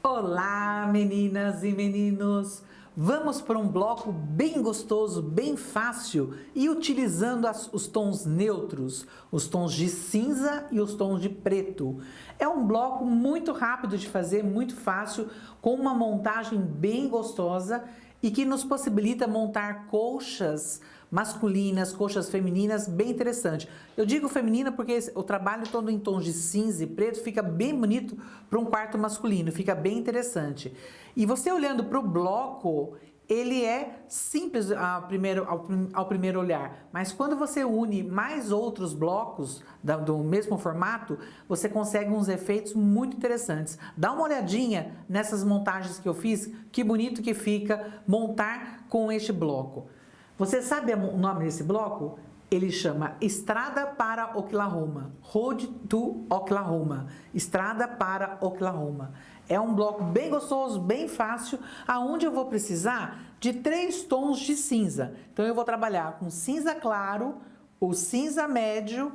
Olá, meninas e meninos! Vamos para um bloco bem gostoso, bem fácil e utilizando os tons neutros, os tons de cinza e os tons de preto. É um bloco muito rápido de fazer, muito fácil, com uma montagem bem gostosa e que nos possibilita montar colchas masculinas, colchas femininas, bem interessante. Eu digo feminina porque o trabalho todo em tons de cinza e preto fica bem bonito para um quarto masculino, fica bem interessante. E você olhando para o bloco, ele é simples ao primeiro olhar, mas quando você une mais outros blocos do mesmo formato, você consegue uns efeitos muito interessantes. Dá uma olhadinha nessas montagens que eu fiz, que bonito que fica montar com este bloco. Você sabe o nome desse bloco? Ele chama Estrada para Oklahoma, Road to Oklahoma, Estrada para Oklahoma. É um bloco bem gostoso, bem fácil, aonde eu vou precisar de 3 tons de cinza. Então eu vou trabalhar com cinza claro, o cinza médio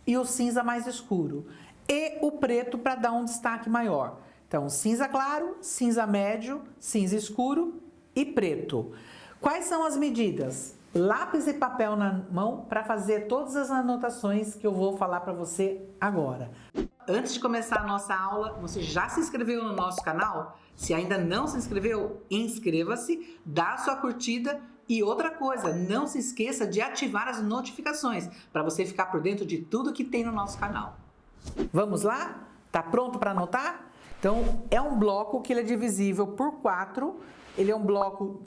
e o cinza mais escuro. E o preto para dar um destaque maior. Então cinza claro, cinza médio, cinza escuro e preto. Quais são as medidas? Lápis e papel na mão para fazer todas as anotações que eu vou falar para você agora. Antes de começar a nossa aula, você já se inscreveu no nosso canal? Se ainda não se inscreveu, inscreva-se, dá a sua curtida e outra coisa, não se esqueça de ativar as notificações para você ficar por dentro de tudo que tem no nosso canal. Vamos lá? Tá pronto para anotar? Então, é um bloco que ele é divisível por 4. Ele é um bloco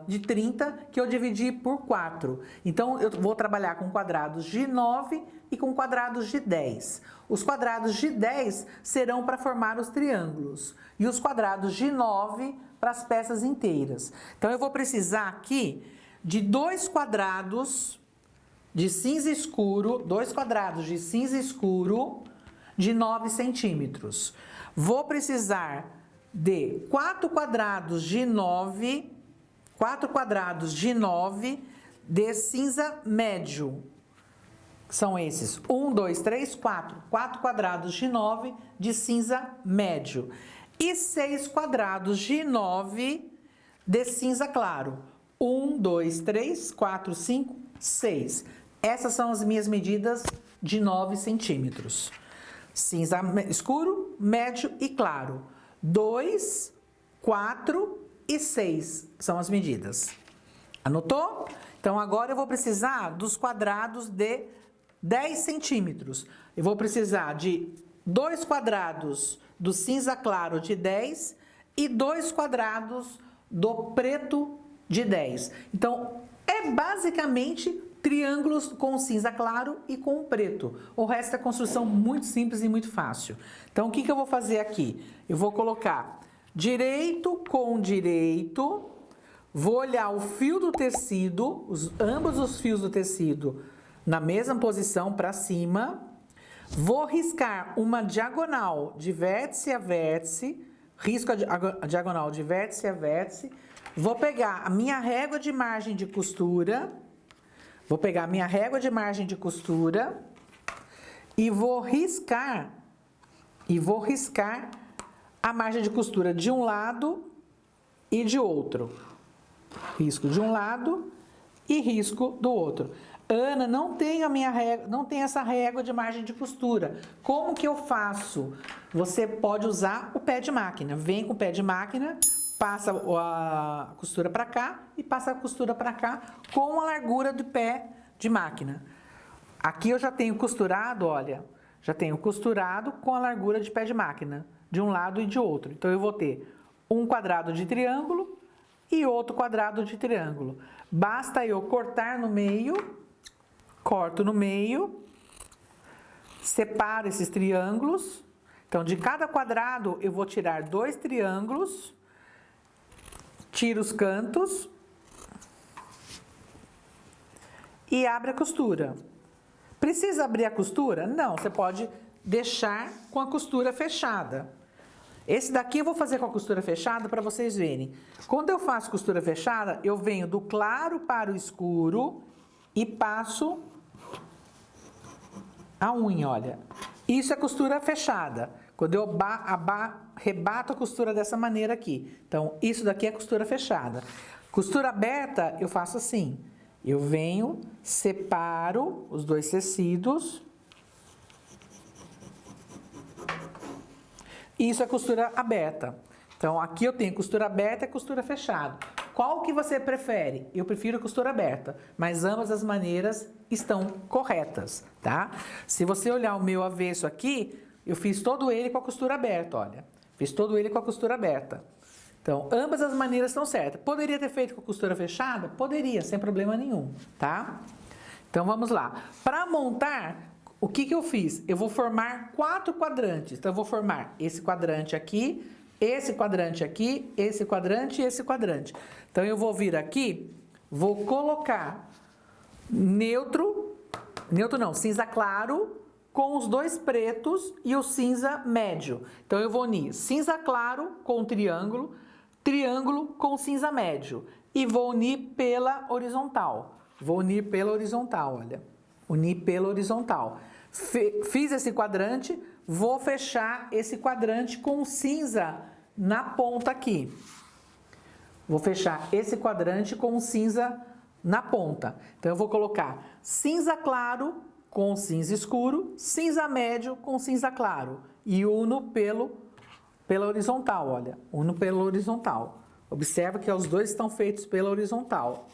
de 30 que eu dividi por 4. Então, eu vou trabalhar com quadrados de 9 e com quadrados de 10. Os quadrados de 10 serão para formar os triângulos e os quadrados de 9 para as peças inteiras. Então, eu vou precisar aqui de 2 quadrados de cinza escuro, 2 quadrados de cinza escuro de 9 centímetros. Vou precisar de 4 quadrados de 9, 4 quadrados de 9 de cinza médio. São esses, 1, 2, 3, 4. 4 quadrados de 9 de cinza médio. E 6 quadrados de 9 de cinza claro. 1, 2, 3, 4, 5, 6. Essas são as minhas medidas de 9 centímetros. Cinza escuro, médio e claro. 2, 4 e 6 são as medidas. Anotou? Então, agora eu vou precisar dos quadrados de 10 centímetros. Eu vou precisar de 2 quadrados do cinza claro de 10 e 2 quadrados do preto de 10. Então, é basicamente triângulos com cinza claro e com preto. O resto é construção muito simples e muito fácil. Então, o que eu vou fazer aqui? Eu vou colocar direito com direito, vou olhar o fio do tecido, ambos os fios do tecido na mesma posição para cima, vou riscar uma diagonal de vértice a vértice, risco a diagonal de vértice a vértice, vou pegar a minha régua de margem de costura, e vou riscar a margem de costura de um lado e de outro. Risco de um lado e risco do outro. Ana, não tenho essa régua de margem de costura. Como que eu faço? Você pode usar o pé de máquina. Vem com o pé de máquina, passa a costura para cá e passa a costura para cá com a largura do pé de máquina. Aqui eu já tenho costurado, olha, já tenho costurado com a largura de pé de máquina, de um lado e de outro. Então eu vou ter um quadrado de triângulo e outro quadrado de triângulo. Basta eu cortar no meio, corto no meio, separo esses triângulos. Então, de cada quadrado eu vou tirar 2 triângulos, tiro os cantos e abre a costura. Precisa abrir a costura? Não, você pode deixar com a costura fechada. Esse daqui eu vou fazer com a costura fechada para vocês verem. Quando eu faço costura fechada, eu venho do claro para o escuro e passo a unha, olha. Isso é costura fechada. quando eu rebato a costura dessa maneira aqui. Então, isso daqui é costura fechada. Costura aberta, eu faço assim. Eu venho, separo os dois tecidos. Isso é costura aberta. Então, aqui eu tenho costura aberta e costura fechada. Qual que você prefere? Eu prefiro costura aberta, mas ambas as maneiras estão corretas, tá? Se você olhar o meu avesso aqui, eu fiz todo ele com a costura aberta, olha. Fiz todo ele com a costura aberta. Então, ambas as maneiras estão certas. Poderia ter feito com a costura fechada? Poderia, sem problema nenhum, tá? Então, vamos lá. Para montar, o que eu fiz? Eu vou formar 4 quadrantes. Então, eu vou formar esse quadrante aqui, esse quadrante aqui, esse quadrante e esse quadrante. Então, eu vou vir aqui, vou colocar cinza claro com os dois pretos e o cinza médio. Então, eu vou unir cinza claro com triângulo, triângulo com cinza médio e vou unir pela horizontal. Vou unir pela horizontal, olha. Unir pela horizontal. Fiz esse quadrante, vou fechar esse quadrante com cinza na ponta aqui. Vou fechar esse quadrante com cinza na ponta. Então, eu vou colocar cinza claro com cinza escuro, cinza médio com cinza claro. E uno pela horizontal, olha. Uno pela horizontal. Observa que os dois estão feitos pela horizontal.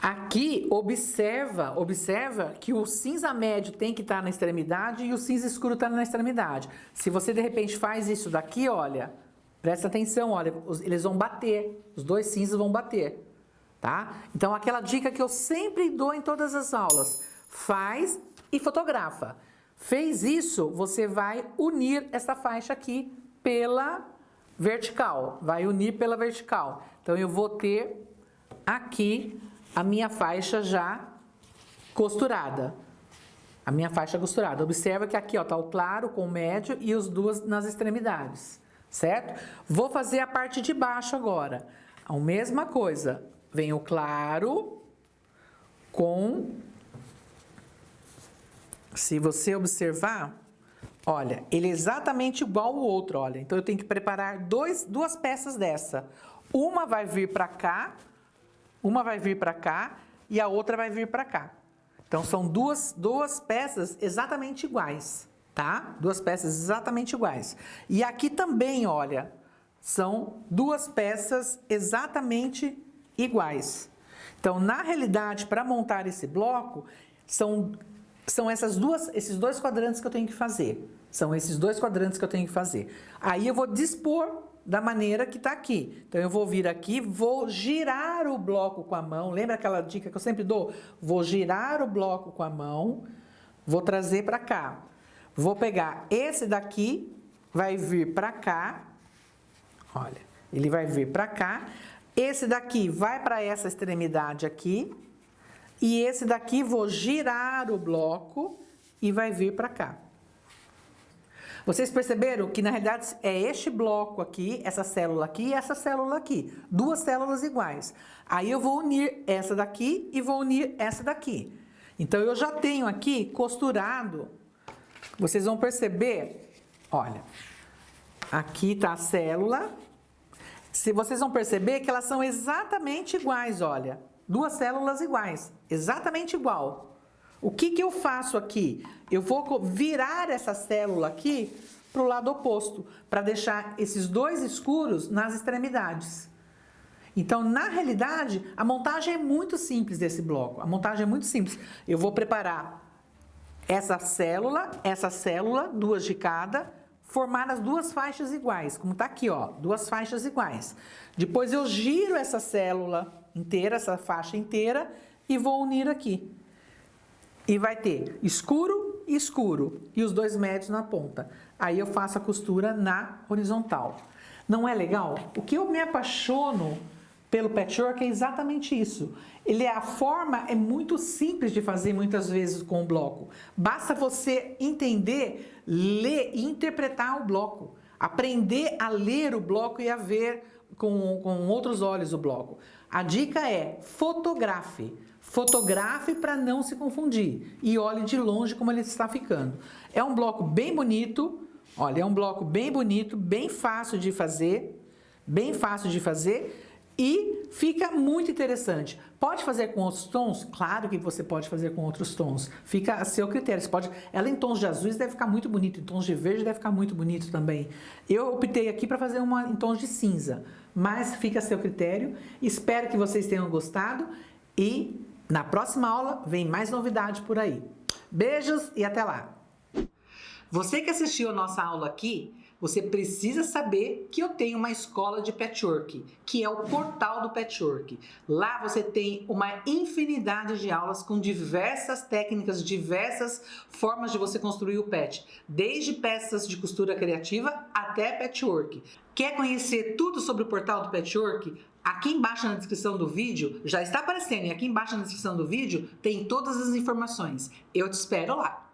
Aqui, observa que o cinza médio tem que estar na extremidade e o cinza escuro está na extremidade. Se você, de repente, faz isso daqui, olha, presta atenção, olha, eles vão bater, os dois cinzas vão bater, tá? Então, aquela dica que eu sempre dou em todas as aulas, faz e fotografa. Fez isso, você vai unir essa faixa aqui pela vertical, vai unir pela vertical. Então, eu vou ter aqui a minha faixa já costurada. A minha faixa costurada. Observa que aqui, ó, tá o claro com o médio e os duas nas extremidades, certo? Vou fazer a parte de baixo agora. A mesma coisa. Vem o claro com... Se você observar, olha, ele é exatamente igual ao outro, olha. Então, eu tenho que preparar duas peças dessa. Uma vai vir para cá, e a outra vai vir para cá. Então, são duas peças exatamente iguais, tá? Duas peças exatamente iguais. E aqui também, olha, são duas peças exatamente iguais. Então, na realidade, para montar esse bloco, são esses dois quadrantes que eu tenho que fazer. São esses dois quadrantes que eu tenho que fazer. Aí eu vou dispor da maneira que está aqui. Então, eu vou vir aqui, vou girar o bloco com a mão. Lembra aquela dica que eu sempre dou? Vou girar o bloco com a mão, vou trazer para cá. Vou pegar esse daqui, vai vir para cá. Olha, ele vai vir para cá. Esse daqui vai para essa extremidade aqui. E esse daqui vou girar o bloco e vai vir para cá. Vocês perceberam que na realidade é este bloco aqui, essa célula aqui e essa célula aqui. Duas células iguais. Aí eu vou unir essa daqui e vou unir essa daqui. Então eu já tenho aqui costurado. Vocês vão perceber, olha, aqui está a célula. Se vocês vão perceber que elas são exatamente iguais, olha. Duas células iguais, exatamente igual. O que eu faço aqui? Eu vou virar essa célula aqui para o lado oposto, para deixar esses dois escuros nas extremidades. Então, na realidade, a montagem é muito simples desse bloco. A montagem é muito simples. Eu vou preparar essa célula, duas de cada, formar as duas faixas iguais, como está aqui, ó, duas faixas iguais. Depois eu giro essa célula inteira, essa faixa inteira, e vou unir aqui. E vai ter escuro e escuro, e os dois médios na ponta. Aí eu faço a costura na horizontal. Não é legal? O que eu me apaixono pelo patchwork é exatamente isso. A forma é muito simples de fazer muitas vezes com o bloco. Basta você entender, ler e interpretar o bloco. Aprender a ler o bloco e a ver com outros olhos o bloco. A dica é fotografe. Fotografe para não se confundir e olhe de longe como ele está ficando. É um bloco bem bonito, Olha, é um bloco bem bonito, bem fácil de fazer, e fica muito interessante. Pode fazer com outros tons? Claro que você pode fazer com outros tons. Fica a seu critério. Você pode, ela em tons de azuis deve ficar muito bonito, em tons de verde deve ficar muito bonito também. Eu optei aqui para fazer uma em tons de cinza, mas fica a seu critério. Espero que vocês tenham gostado e na próxima aula vem mais novidade por aí. Beijos e até lá! Você que assistiu a nossa aula aqui, você precisa saber que eu tenho uma escola de patchwork, que é o Portal do Patchwork. Lá você tem uma infinidade de aulas com diversas técnicas, diversas formas de você construir o patch, desde peças de costura criativa até patchwork. Quer conhecer tudo sobre o Portal do Patchwork? Aqui embaixo na descrição do vídeo, já está aparecendo, e aqui embaixo na descrição do vídeo tem todas as informações. Eu te espero lá.